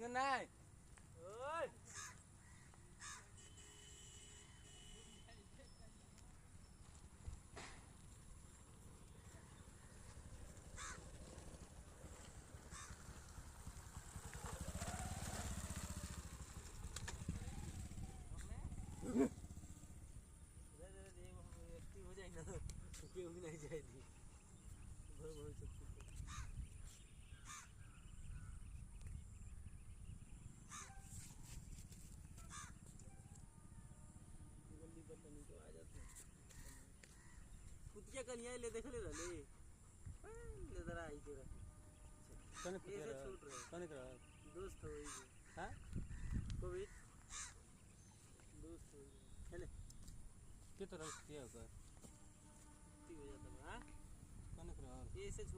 नहीं ओए एक्टिव हो जाए ना क्यों भी नहीं जाएगी बहुत बहुत शक्ति गली पता नहीं तो आ जाते हैं कुतिया कन्या ले देख ले रहे ले जरा आई तेरा कौन ऐसे छूट रहे कौन कर रहा दोस्त हो हां कोविड दोस्त हो चले कितना रख दिया होगा ठीक हो जाता है हां कौन कर रहा ऐसे